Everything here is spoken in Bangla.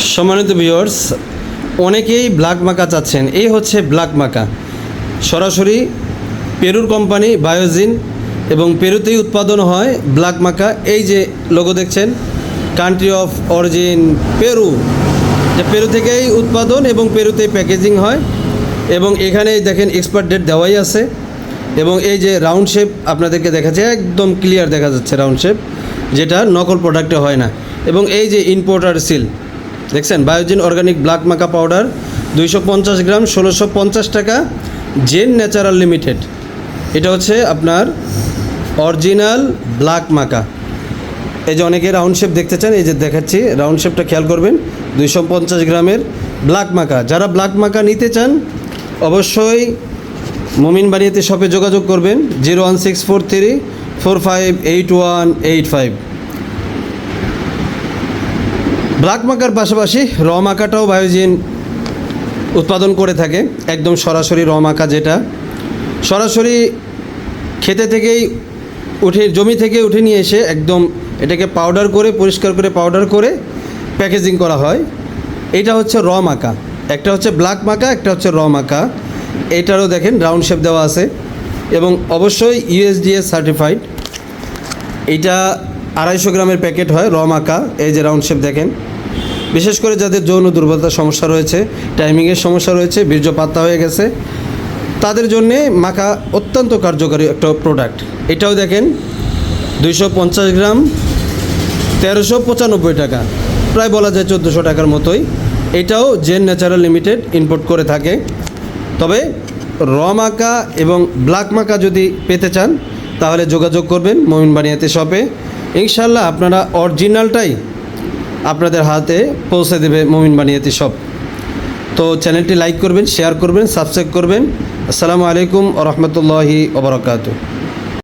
সম্মানিত ভিউয়ার্স, অনেকেই ব্ল্যাক মাকা চাচ্ছেন। এই হচ্ছে ব্ল্যাক মাকা, সরাসরি পেরুর কোম্পানি বায়োজিন এবং পেরুতেই উৎপাদন হয় ব্ল্যাক মাকা। এই যে লোগো দেখছেন, কান্ট্রি অফ অরিজিন পেরু, যে পেরু থেকেই উৎপাদন এবং পেরুতেই প্যাকেজিং হয়। এবং এখানে দেখেন এক্সপায়ার ডেট দেওয়াই আছে। এবং এই যে রাউন্ড শেপ আপনাদেরকে দেখাচ্ছে, একদম ক্লিয়ার দেখা যাচ্ছে রাউন্ড শেপ, যেটা নকল প্রোডাক্টে হয় না। এবং এই যে ইম্পোর্টার সিল দেখছেন, বায়োজিন অর্গানিক ব্ল্যাক মাকা পাউডার 250 গ্রাম 1650 টাকা, জেন ন্যাচারাল লিমিটেড। এটা হচ্ছে আপনার অরিজিনাল ব্ল্যাক মাকা। এই যে অনেকে রাউন্ড শেপ দেখতে চান, এই যে দেখাচ্ছি রাউন্ড শেপটা খেয়াল করবেন। 250 গ্রামের ব্ল্যাক মাকা, যারা ব্ল্যাক মাকা নিতে চান অবশ্যই মুমিন বানিয়াতে শপে যোগাযোগ করবেন 01643458185। ব্ল্যাক মাকার পাশাপাশি র মাকাটাও বায়োজিন উৎপাদন করে থাকে, একদম সরাসরি র মাকা, যেটা সরাসরি খেতে থেকেই জমি থেকে উঠে নিয়ে এসে একদম এটাকে পাউডার করে, পরিষ্কার করে পাউডার করে প্যাকেজিং করা হয়। এটা হচ্ছে র মাকা, একটা হচ্ছে ব্ল্যাক মাকা, একটা হচ্ছে র মাকা। এটারও দেখেন রাউন্ড শেপ দেওয়া আছে এবং অবশ্যই USDA সার্টিফাইড। এইটা 250 গ্রামের প্যাকেট হয় র মাকা। এই যে রাউন্ড শেপ দেখেন, বিশেষ করে যাদের যৌন দুর্বলতার সমস্যা রয়েছে, টাইমিংয়ের সমস্যা রয়েছে, বীর্য পাতলা হয়ে গেছে, তাদের জন্যে মাকা অত্যন্ত কার্যকরী একটা প্রোডাক্ট। এটাও দেখেন 250 গ্রাম 1395 টাকা, প্রায় বলা যায় 1400 টাকার মতোই। এটাও জেন ন্যাচারাল লিমিটেড ইম্পোর্ট করে থাকে। তবে র মাকা এবং ব্ল্যাক মাকা যদি পেতে চান তাহলে যোগাযোগ করবেন মুমিন বানিয়াতে শপে। ইনশাল্লাহ আপনারা অরিজিনালটাই আপনাদের হাতে পৌঁছে দেবে মুমিন বানিয়াতে শপ। তো চ্যানেলটি লাইক করবেন, শেয়ার করবেন, সাবস্ক্রাইব করবেন। আসসালামু আলাইকুম ওয়া রাহমাতুল্লাহি ওয়া বারাকাতুহু।